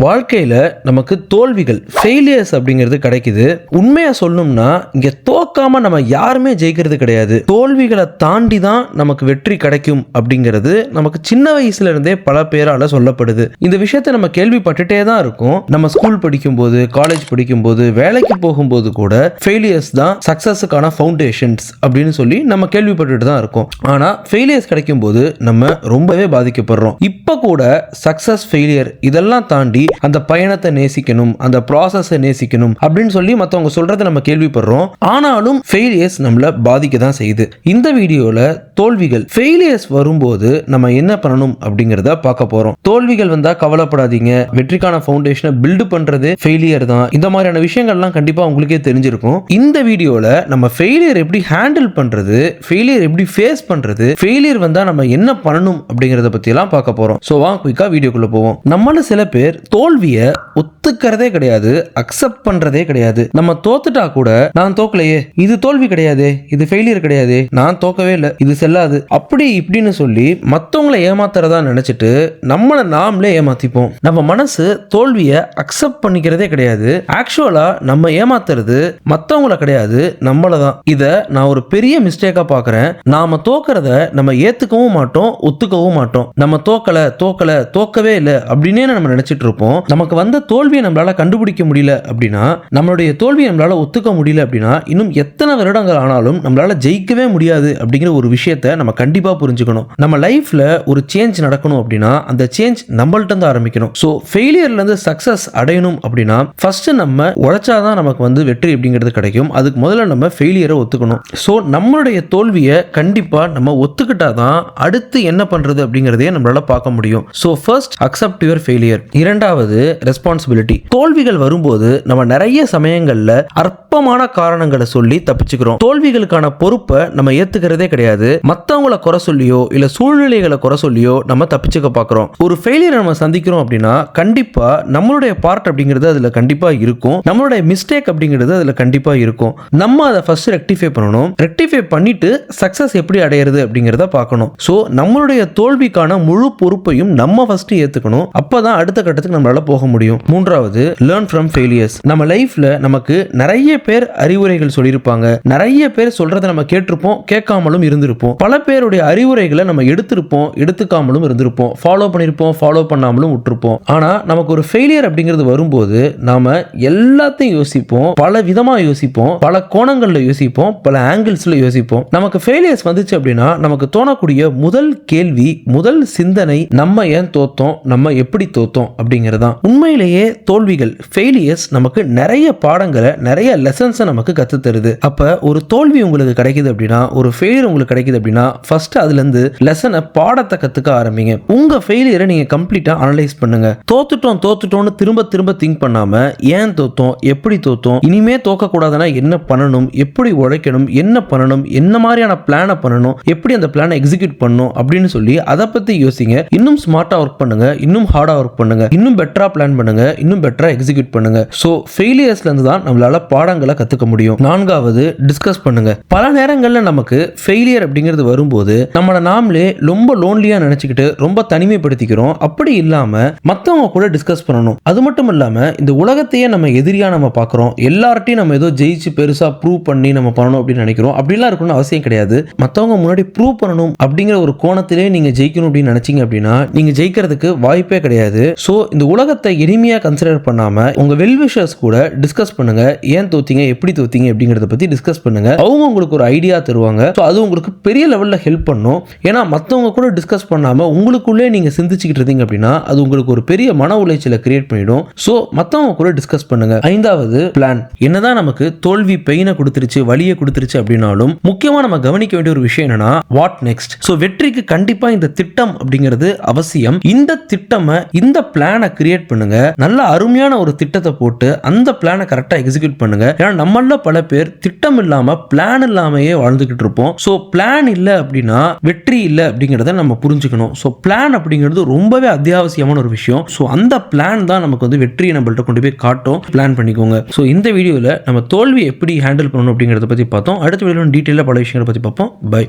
வாழ்க்கையில நமக்கு தோல்விகள் ஃபெயிலியர்ஸ் அப்படிங்கிறது கிடைக்குது. உண்மையா சொல்லணும்னா இங்க தோக்காம நம்ம யாருமே ஜெயிக்கிறது கிடையாது. தோல்விகளை தாண்டி தான் நமக்கு வெற்றி கிடைக்கும் அப்படிங்கிறது நமக்கு சின்ன வயசுல இருந்தே பல பேரால சொல்லப்படுது. இந்த விஷயத்தை நம்ம கேள்விப்பட்டுட்டே தான் இருக்கோம். நம்ம ஸ்கூல் படிக்கும் போது, காலேஜ் படிக்கும் போது, வேலைக்கு போகும்போது கூட ஃபெயிலியர்ஸ் தான் சக்சஸுக்கான ஃபவுண்டேஷன்ஸ் அப்படின்னு சொல்லி நம்ம கேள்விப்பட்டுட்டு தான் இருக்கோம். ஆனா ஃபெயிலியர்ஸ் கிடைக்கும் போது நம்ம ரொம்பவே பாதிக்கப்படுறோம். இப்ப கூட சக்சஸ், ஃபெயிலியர் இதெல்லாம் தாண்டி அந்த பயணத்தை நேசிக்கணும், அந்த ப்ராசஸை நேசிக்கணும் அப்படின்னு சொல்லி மற்றவங்க சொல்றதை நம்ம கேள்விப்படுறோம். ஆனாலும் ஃபெயிலியர்ஸ் நம்மள பாதிக்க தான் செய்யுது. இந்த வீடியோல தோல்விகள், ஃபெயிலியர்ஸ் வரும்போது நம்ம என்ன பண்ணணும் அப்படிங்கிறத பார்க்க போறோம். தோல்விகள் வந்தா கவலைப்படாதீங்க, வெற்றிக்கான ஃபவுண்டேஷனை பில்ட் பண்றது ஃபெயிலியர் தான். இந்த மாதிரியான விஷயங்கள்லாம் கண்டிப்பா உங்களுக்கே தெரிஞ்சிருக்கும். இந்த வீடியோல நம்ம ஃபெயிலியர் எப்படி ஹேண்டில் பண்றது, ஃபெயிலியர் எப்படி ஃபேஸ் பண்றது, ஃபெயிலியர் வந்தா நம்ம என்ன பண்ணணும் அப்படிங்கறத பத்தி எல்லாம் பார்க்க போறோம். சோ வாங்க குயிக்கா வீடியோக்குள்ள போவோம். நம்மள சில பேர் தோல்வியை ஒத்துக்கிறதே கிடையாது, அக்செப்ட் பண்றதே கிடையாது. நம்ம தோத்துட்டா கூட நான் தோக்கலையே, இது தோல்வி கிடையாது, இது ஃபெயிலியர் கிடையாது, நான் தோக்கவே இல்லை, இது செல்லாது, அப்படி இப்படின்னு சொல்லி மற்றவங்களை ஏமாத்துறதா நினைச்சிட்டு நம்மளை நாமளே ஏமாத்திப்போம். நம்ம மனசு தோல்வியை அக்செப்ட் பண்ணிக்கிறதே கிடையாது. ஆக்சுவலா நம்ம ஏமாத்துறது மற்றவங்களை கிடையாது, நம்மளை தான். இதை நான் ஒரு பெரிய மிஸ்டேக்கா பார்க்குறேன். நாம தோக்கிறத நம்ம ஏத்துக்கவும் மாட்டோம், ஒத்துக்கவும் மாட்டோம். நம்ம தோக்கவே இல்லை அப்படின்னே நம்ம நினைச்சிட்டு இருப்போம். நமக்கு வந்த தோல்வியை நம்மளால கண்டுபிடிக்க முடியல அப்படின்னா, நம்மளுடைய தோல்வியை நம்மளால ஒத்துக்க முடியல அப்படின்னா, இன்னும் எத்தனை வருடங்கள் ஆனாலும் நம்மளால ஜெயிக்கவே முடியாது அப்படிங்கிற ஒரு விஷயத்தை நம்ம கண்டிப்பா புரிஞ்சுக்கணும். நம்ம லைஃப்ல ஒரு சேஞ்ச் நடக்கணும் அப்படின்னா அந்த சேஞ்ச் நம்மள்ட்ட இருந்து ஆரம்பிக்கணும். ஸோ ஃபெயிலியர்ல இருந்து சக்சஸ் அடையணும் அப்படின்னா ஃபர்ஸ்ட் நம்ம உழைச்சாதான் நமக்கு வந்து வெற்றி அப்படிங்கிறது கிடைக்கும். அதுக்கு முதல்ல நம்ம ஃபெயிலியரை ஒத்துக்கணும். ஸோ நம்மளுடைய தோல்வியை கண்டிப்பா நம்ம ஒத்துக்கிட்டாதான் அடுத்து என்ன பண்றது அப்படிங்கிறதையே நம்மளால பார்க்க முடியும். So first accept your failure. இரண்டாவது ரெஸ்பான்சிபிலிட்டி. தோல்விகள் வரும்போது நம்ம நிறைய சமயங்கள்ல அற்பமான காரணங்களை சொல்லி தப்பிச்சுக்கிறோம். தோல்விகளுக்கான பொறுப்பை நம்ம ஏத்துக்கிறதே கிடையாது. மற்றவங்களை குறை சொல்லியோ இல்ல சூழ்நிலைகளை குறை சொல்லியோ நம்ம தப்பிச்சுக்க பார்க்கிறோம். ஒரு ஃபெயிலியர் நம்ம சந்திக்கிறோம் அப்படின்னா கண்டிப்பா நம்மளுடைய பார்ட் அப்படிங்கிறது அதுல கண்டிப்பா இருக்கும், நம்மளுடைய மிஸ்டேக் அப்படிங்கிறது அதுல கண்டிப்பா இருக்கும். நம்ம அதை ஃபர்ஸ்ட் ரெக்டிஃபை பண்ணணும். ரெக்டிஃபை பண்ணிட்டு சக்சஸ் எப்படி அடையிறது அப்படிங்கிறத பார்க்கணும். ஸோ நம்மளுடைய தோல்விக்கான முழு பொறுப்பையும் நம்ம ஃபர்ஸ்ட் ஏத்துக்கணும். அப்பதான் அடுத்த கட்டத்துக்கு நம்மளால போக முடியும். மூன்றாவது லேர்ன் ஃப்ரம் ஃபெயிலியர்ஸ். நம்ம லைஃப்ல நமக்கு நிறைய பேர் அறிவுரைகள் சொல்லியிருப்பாங்க, நிறைய பேர் சொல்றதை நம்ம கேட்டிருப்போம், கேட்காமலும் இருந்திருப்போம். பல பேருடைய அறிவுரைகளை நம்ம எடுத்திருப்போம், எடுத்துக்காமலும் இருந்திருப்போம், ஃபாலோ பண்ணிருப்போம், ஃபாலோ பண்ணாமலும் விட்டுருப்போம். ஆனா நமக்கு ஒரு ஃபெயிலியர் அப்படிங்கிறது வரும்போது நாம எல்லாத்தையும் யோசிப்போம், பல விதமா யோசிப்போம், பல கோணங்கள்ல யோசிப்போம், பல ஆங்கிள்ஸ்ல யோசிப்போம். நமக்கு ஃபெயிலியர்ஸ் வந்துச்சு அப்படின்னா நமக்கு தோணக்கூடிய முதல் கேள்வி, முதல் சிந்தனை, நம்ம ஏன் தோத்தோம், நம்ம எப்படி தோத்தோம் அப்படிங்கிறதான். உண்மையிலேயே தோல்விகள், ஃபெயிலியர்ஸ் நமக்கு நிறைய பாடங்களை, நிறைய லெசன்ஸை நமக்கு கத்து தருது. அப்ப ஒரு தோல்வி உங்களுக்கு கிடைக்குது அப்படின்னா, ஒரு ஃபெயிலியர் உங்களுக்கு கிடைக்குது அப்படின்னா ஃபர்ஸ்ட் அதுல இருந்து லெசனை, பாடத்தை கத்துக்க ஆரம்பிங்க. உங்க ஃபெயிலியரை நீங்க கம்ப்ளீட்டா அனலைஸ் பண்ணுங்க. தோத்துட்டோம்னு திரும்ப திரும்ப திங்க் பண்ணாம ஏன் தோத்தோம், எப்படி தோத்தோம், இனிமே தோக்க கூடாதுன்னா என்ன பண்ணணும், எப்படி உழைக்கணும், என்ன பண்ணணும், என்ன மாதிரியான பிளானை பண்ணணும், எப்படி அந்த பிளானை எக்ஸிக்யூட் பண்ணணும் அப்படின்னு சொல்லி அதை பத்தி யோசிங்க. இன்னும் ஸ்மார்ட்டா ஒர்க் பண்ணுங்க, இன்னும் ஹார்டா ஒர்க் பண்ணுங்க, இன்னும் பெட்டரா பிளான் பண்ணுங்க, இன்னும் பெட்டரா எக்ஸிக்யூட் பண்ணுங்க. சோ ஃபெயிலியர்ஸ்ல இருந்து தான் நம்மளால பாடங்களை கத்துக்க முடியும். நான்காவது டிஸ்கஸ் பண்ணுங்க. பல நேரங்கள்ல நமக்கு ஃபெயிலியர் அப்படிங்கிறது வரும்போது நம்மள நாமளே ரொம்ப லோன்லியா நினைச்சுக்கிட்டு ரொம்ப தனிமைப்படுத்திக்கிறோம். அப்படி இல்லாம மத்தவங்க கூட டிஸ்கஸ் பண்ணணும். அது மட்டும் இல்லாம இந்த உலகத்தையே நம்ம எதிரியா நம்ம பார்க்கிறோம். எல்லார்ட்டையும் நம்ம ஏதோ ஜெயிச்சு பெருசா ப்ரூவ் பண்ணி நம்ம பண்ணணும் அப்படின்னு நினைக்கிறோம். அப்படிலாம் இருக்கணும்னு அவசியம் கிடையாது. மத்தவங்க முன்னாடி ப்ரூவ் பண்ணணும் அப்படிங்கிற ஒரு கோணத்திலே நீங்க ஜெயிக்கணும் அப்படின்னு நினைச்சீங்க அப்படின்னா நீங்க ஜெயிக்கிறதுக்கு வாய்ப்பே கிடையாது. சோ இந்த உலகத்தை எளிமையா கன்சிடர் பண்ணாம உங்க வெல்விஷர்ஸ் கூட டிஸ்கஸ் பண்ணுங்க. ஏன் தோத்தீங்க, எப்படி தோத்தீங்க அப்படிங்கறத பத்தி டிஸ்கஸ் பண்ணுங்க. அவங்க உங்களுக்கு ஒரு ஐடியா தருவாங்க. சோ அது உங்களுக்கு பெரிய லெவல்ல ஹெல்ப் பண்ணும். ஏன்னா மத்தவங்க கூட டிஸ்கஸ் பண்ணாம உங்களுக்குள்ளே நீங்க சிந்திச்சுக்கிட்டு இருந்தீங்க அப்படின்னா அது உங்களுக்கு ஒரு பெரிய மன உளைச்சலை கிரியேட் பண்ணிடும். சோ மத்தவங்க கூட டிஸ்கஸ் பண்ணுங்க. ஐந்தாவது பிளான். என்னதான் நமக்கு தோல்வி பெயினை கொடுத்துருச்சு, வலியை கொடுத்துருச்சு அப்படின்னாலும் முக்கியமா நம்ம கவனிக்க வேண்டிய ஒரு விஷயம் என்னன்னா வாட் நெக்ஸ்ட். சோ வெற்றிக்கு கண்டிப்பா இந்த திட்டம் அப்படிங்கிறது அவசியம். இந்த திட்டம், இந்த பிளானை கிரியேட் பண்ணுங்க. நல்ல அருமையான ஒரு திட்டத்தை போட்டு அந்த பிளானை கரெக்டா எக்ஸிக்யூட் பண்ணுங்க. ஏன்னா நம்மள பல பேர் திட்டம் இல்லாம பிளான் இல்லாமையே வாழ்ந்துகிட்டு இருப்போம். சோ பிளான் இல்ல அப்படின்னா வெற்றி இல்ல அப்படிங்கறத நம்ம புரிஞ்சுக்கணும். சோ பிளான் அப்படிங்கிறது ரொம்பவே அத்தியாவசியமான ஒரு விஷயம். சோ அந்த பிளான் தான் நமக்கு வந்து வெற்றியை நம்மள்ட்ட கொண்டு போய் காட்டும். பிளான் பண்ணிக்கோங்க. சோ இந்த வீடியோல நம்ம தோல்வி எப்படி ஹேண்டில் பண்ணணும் அப்படிங்கறத பத்தி பார்த்தோம். அடுத்த வீடியோல டீடைலா பல விஷயங்களை பத்தி பார்ப்போம். பை.